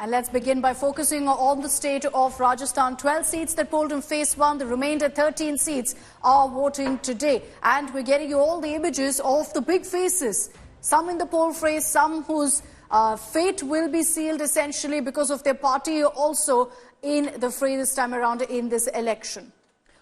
And let's begin by focusing on the state of Rajasthan. 12 seats that polled in phase 1, the remainder 13 seats are voting today. And we're getting you all the images of the big faces. Some in the poll phrase, some whose fate will be sealed essentially because of their party also in the fray this time around in this election.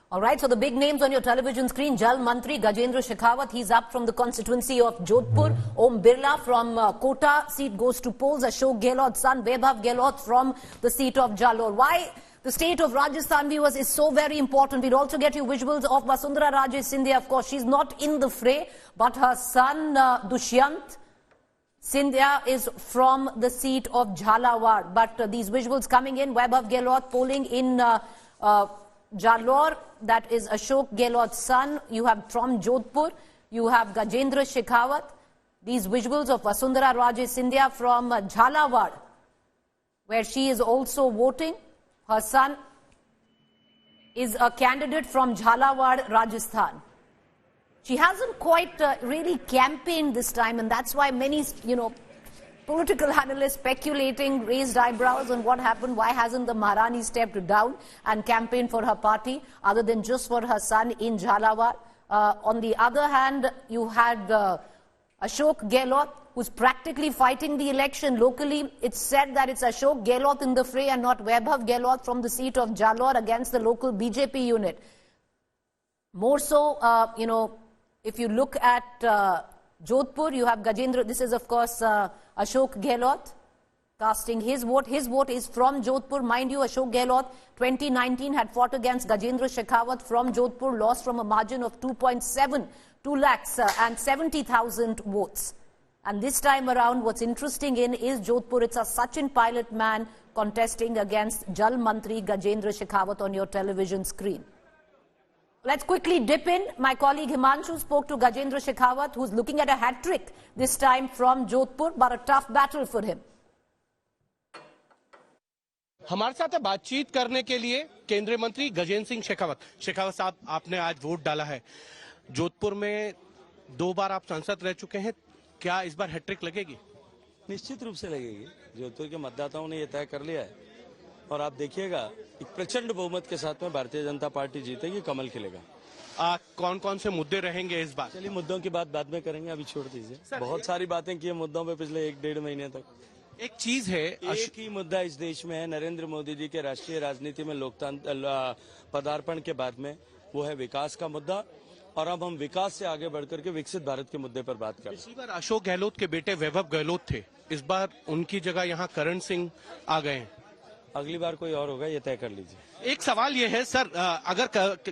All right, so the big names on your television screen, Jal Mantri Gajendra Shekhawat, he's up from the constituency of Jodhpur. Om Birla from Kota seat goes to polls. Ashok Gehlot's son, Vaibhav Gehlot from the seat of Jalore. Why the state of Rajasthan, viewers, is so very important. We'll also get you visuals of Vasundhara Raje Scindia. Of course, she's not in the fray, but her son Dushyant Scindia is from the seat of Jhalawar. But these visuals coming in, Vaibhav Gehlot polling in Jalore, that is Ashok Gehlot's son. You have from Jodhpur, you have Gajendra Shekhawat. These visuals of Vasundhara Raje Scindia from Jhalawar, where she is also voting. Her son is a candidate from Jhalawar, Rajasthan. She hasn't quite really campaigned this time, and that's why many, political analysts speculating, raised eyebrows on what happened. Why hasn't the Maharani stepped down and campaigned for her party other than just for her son in Jhalawar? On the other hand, you had Ashok Gehlot, who's practically fighting the election locally. It's said that it's Ashok Gehlot in the fray and not Vaibhav Gehlot from the seat of Jalore against the local BJP unit. More so, if you look at Jodhpur, you have Gajendra. This is, of course, Ashok Gehlot casting his vote. His vote is from Jodhpur. Mind you, Ashok Gehlot, 2019, had fought against Gajendra Shekhawat from Jodhpur, lost from a margin of 2 lakhs and 70,000 votes. And this time around, what's interesting is Jodhpur. It's a Sachin Pilot man contesting against Jal Mantri Gajendra Shekhawat on your television screen. Let's quickly dip in. My colleague Himanshu spoke to Gajendra Shekhawat, who's looking at a hat-trick this time from Jodhpur, but a tough battle for him. हमारे साथ बातचीत करने के लिए केंद्रीय मंत्री गजेंद्र सिंह शेखावत। शेखावत साहब, आपने आज वोट डाला है। जोधपुर में 2 बार आप सांसद रह चुके हैं, क्या इस बार हैट्रिक लगेगी? निश्चित रूप से लगेगी। जोधपुर के मतदाताओं ने यह तय कर लिया है और आप देखिएगा एक प्रचंड बहुमत के साथ में भारतीय जनता पार्टी जीतेगी, कमल खिलेगा। कौन कौन से मुद्दे रहेंगे इस बार? चलिए, मुद्दों की बात बाद में करेंगे, अभी छोड़ दीजिए। बहुत सारी बातें की है मुद्दों पे पिछले 1-1.5 महीने तक। एक चीज है, एक ही मुद्दा इस देश में है, नरेंद्र मोदी जी के राष्ट्रीय राजनीति में लोकतंत्र पदार्पण के बाद में, वो है विकास का मुद्दा। और अब हम विकास से आगे बढ़कर के विकसित भारत के मुद्दे पर बात कर रहे हैं। पिछली बार अशोक गहलोत के बेटे वैभव गहलोत थे, इस बार उनकी जगह यहाँ करण सिंह आ गए हैं। अगली बार कोई और होगा, ये तय कर लीजिए। एक सवाल ये है सर, अगर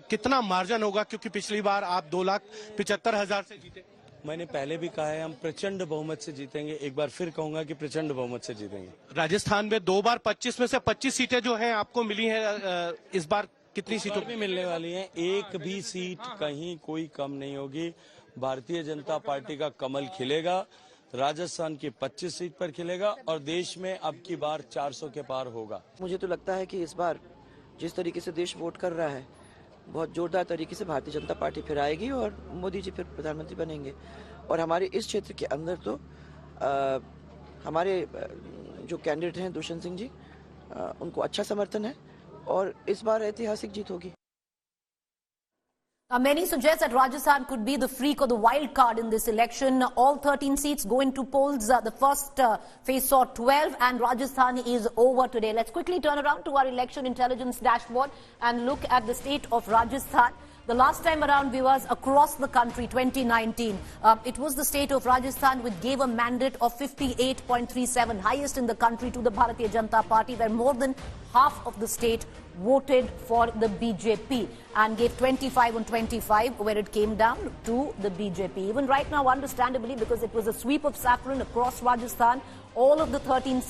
कितना मार्जिन होगा, क्योंकि पिछली बार आप 2,75,000 से जीते। मैंने पहले भी कहा है, हम प्रचंड बहुमत से जीतेंगे। एक बार फिर कहूंगा कि प्रचंड बहुमत से जीतेंगे। राजस्थान में 2 बार 25 में से 25 सीटें जो हैं आपको मिली हैं, इस बार कितनी सीटों भी मिलने वाली हैं? एक भी सीट कहीं कोई कम नहीं होगी। भारतीय जनता पार्टी का कमल खिलेगा, राजस्थान की 25 सीट पर खिलेगा और देश में अब की बार 400 के पार होगा। मुझे तो लगता है कि इस बार जिस तरीके से देश वोट कर रहा है, बहुत जोरदार तरीके से भारतीय जनता पार्टी फिर आएगी और मोदी जी फिर प्रधानमंत्री बनेंगे। और हमारे इस क्षेत्र के अंदर तो हमारे जो कैंडिडेट हैं दुष्यंत सिंह जी, उनको अच्छा समर्थन है और इस बार ऐतिहासिक जीत होगी। Many suggest that Rajasthan could be the freak or the wild card in this election. All 13 seats go into polls. The first phase saw 12 and Rajasthan is over today. Let's quickly turn around to our election intelligence dashboard and look at the state of Rajasthan. The last time around, viewers, across the country, 2019, it was the state of Rajasthan which gave a mandate of 58.37, highest in the country, to the Bharatiya Janata Party, where more than half of the state voted for the BJP and gave 25 on 25, where it came down to the BJP. Even right now, understandably, because it was a sweep of saffron across Rajasthan, all of the 13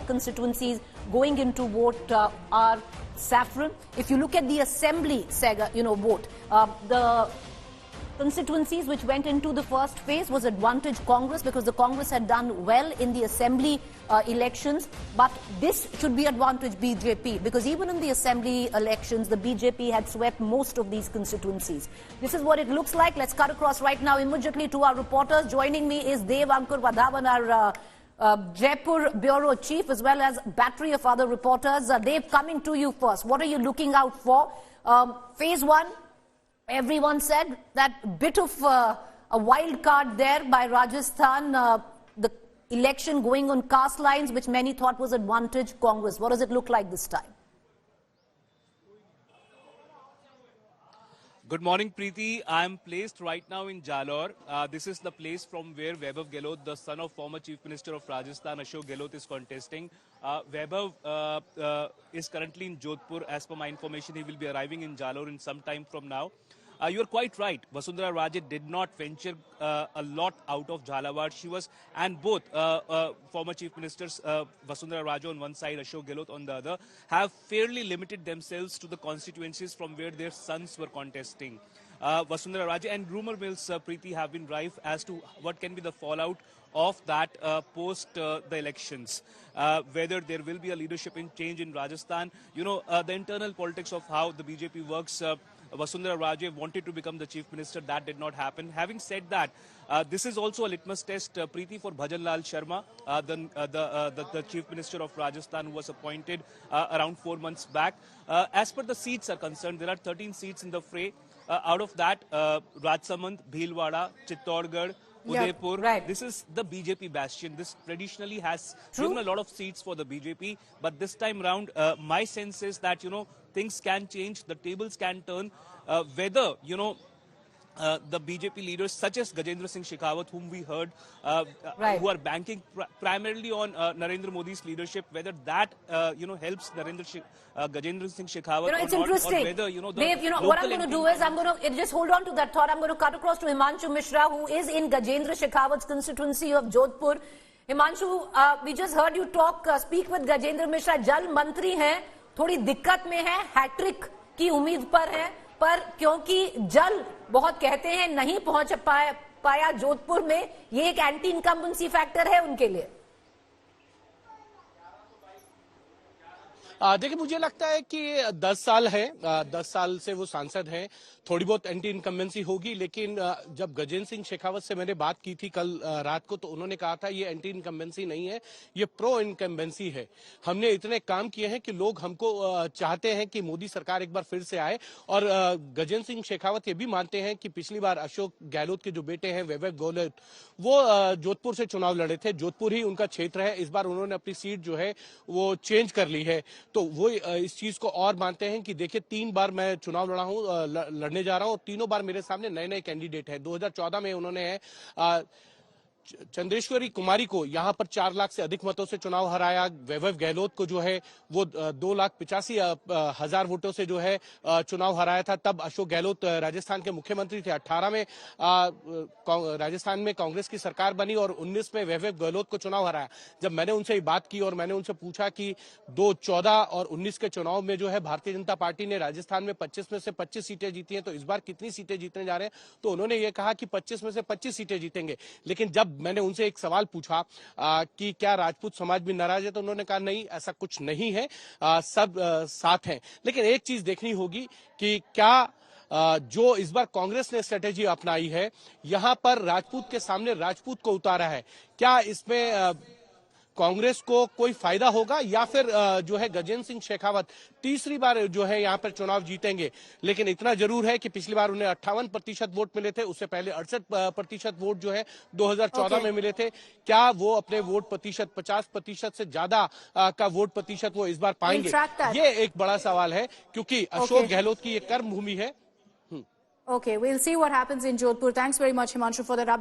constituencies going into vote are saffron. If you look at the assembly, vote, the constituencies which went into the first phase was advantage Congress, because the Congress had done well in the assembly elections. But this should be advantage BJP, because even in the assembly elections, the BJP had swept most of these constituencies. This is what it looks like. Let's cut across right now immediately to our reporters. Joining me is Dev Ankur Vadhavan, our Jaipur bureau chief as well as a battery of other reporters. Dave, coming to you first, what are you looking out for? Phase 1, everyone said that bit of a wild card there by Rajasthan, the election going on caste lines, which many thought was advantage Congress. What does it look like this time? Good morning, Preeti. I am placed right now in Jalore. This is the place from where Vaibhav Gelot, the son of former Chief Minister of Rajasthan, Ashok Gelot, is contesting. Vaibhav is currently in Jodhpur. As per my information, he will be arriving in Jalore in some time from now. You are quite right. Vasundhara Raje did not venture a lot out of Jhalawad. She was, and both former chief ministers, Vasundhara Raje on one side, Ashok Gelot on the other, have fairly limited themselves to the constituencies from where their sons were contesting. Vasundhara Raje and rumor mills, Preeti, have been rife as to what can be the fallout of that post the elections. Whether there will be a leadership change in Rajasthan. You know, the internal politics of how the BJP works. Vasundhara Raje wanted to become the chief minister. That did not happen. Having said that, this is also a litmus test, Preeti, for Bhajan Lal Sharma, the chief minister of Rajasthan, who was appointed around 4 months back. As per the seats are concerned, there are 13 seats in the fray. Out of that, Rajsamand, Bhilwara, Chittorgarh, Udaipur. Right. This is the BJP bastion. This traditionally has given a lot of seats for the BJP. But this time round, my sense is that, you know, things can change, the tables can turn. Whether, you know, the BJP leaders such as Gajendra Singh Shekhawat, whom we heard, who are banking primarily on Narendra Modi's leadership, whether that, you know, helps Gajendra Singh Shekhawat, You know, it's or not, interesting. or whether, you know, Dave, you know, what I'm going to do is I'm going to just hold on to that thought. I'm going to cut across to Himanshu Mishra, who is in Gajendra Shekhawat's constituency of Jodhpur. Himanshu, we just heard you speak with Gajendra Mishra. Jal Mantri hai, थोड़ी दिक्कत में है, hat trick की उम्मीद पर है, पर क्योंकि जल बहुत कहते हैं नहीं पहुंच पाया जोधपुर में, ये एक एंटी इनकम्बेंसी फैक्टर है उनके लिए। देखिए, मुझे लगता है कि 10 साल है, 10 साल से वो सांसद हैं, थोड़ी बहुत एंटी इनकम्बेंसी होगी, लेकिन जब गजेंद्र सिंह शेखावत से मैंने बात की थी कल रात को, तो उन्होंने कहा था ये एंटी इनकम्बेंसी नहीं है, ये प्रो इनकम्बेंसी है। हमने इतने काम किए हैं कि लोग हमको चाहते हैं कि मोदी सरकार एक बार फिर से आए। और गजेंद्र सिंह शेखावत ये भी मानते हैं कि पिछली बार अशोक गहलोत के जो बेटे हैं वैभव गहलोत, वो जोधपुर से चुनाव लड़े थे, जोधपुर ही उनका क्षेत्र है। इस बार उन्होंने अपनी सीट जो है वो चेंज कर ली है, तो वो इस चीज को और मानते हैं कि देखिए 3 बार मैं चुनाव लड़ने जा रहा हूं, तीनों बार मेरे सामने नए नए कैंडिडेट हैं। 2014 में उन्होंने चंद्रेश्वरी कुमारी को यहां पर 4 लाख से अधिक मतों से चुनाव हराया। वैभव गहलोत को जो है वो 2,85,000 वोटों से जो है चुनाव हराया था। तब अशोक गहलोत राजस्थान के मुख्यमंत्री थे। 18 में राजस्थान में कांग्रेस की सरकार बनी और 19 में वैभव गहलोत को चुनाव हराया। जब मैंने उनसे बात की और मैंने उनसे पूछा कि 2014 और 19 के चुनाव में जो है भारतीय जनता पार्टी ने राजस्थान में 25 में से 25 सीटें जीती हैं, तो इस बार कितनी सीटें जीतने जा रहे हैं, तो उन्होंने ये कहा कि 25 में से 25 सीटें जीतेंगे। लेकिन जब मैंने उनसे एक सवाल पूछा कि क्या राजपूत समाज भी नाराज है, तो उन्होंने कहा नहीं, ऐसा कुछ नहीं है, सब साथ हैं। लेकिन एक चीज देखनी होगी कि क्या जो इस बार कांग्रेस ने स्ट्रेटेजी अपनाई है, यहां पर राजपूत के सामने राजपूत को उतारा है, क्या इसमें कांग्रेस को कोई फायदा होगा या फिर जो है गजेंद्र सिंह शेखावत तीसरी बार जो है यहां पर चुनाव जीतेंगे। लेकिन इतना जरूर है कि पिछली बार उन्हें 58% वोट मिले थे, उससे पहले 68% वोट जो है 2014 में मिले थे। क्या वो अपने वोट प्रतिशत 50% से ज्यादा का वोट प्रतिशत वो इस बार पाएंगे, ये एक बड़ा सवाल है, क्योंकि अशोक गहलोत की ये कर्म भूमि है। Okay, we'll see what happens in Jodhpur. Thanks very much, Himanshu, for that update.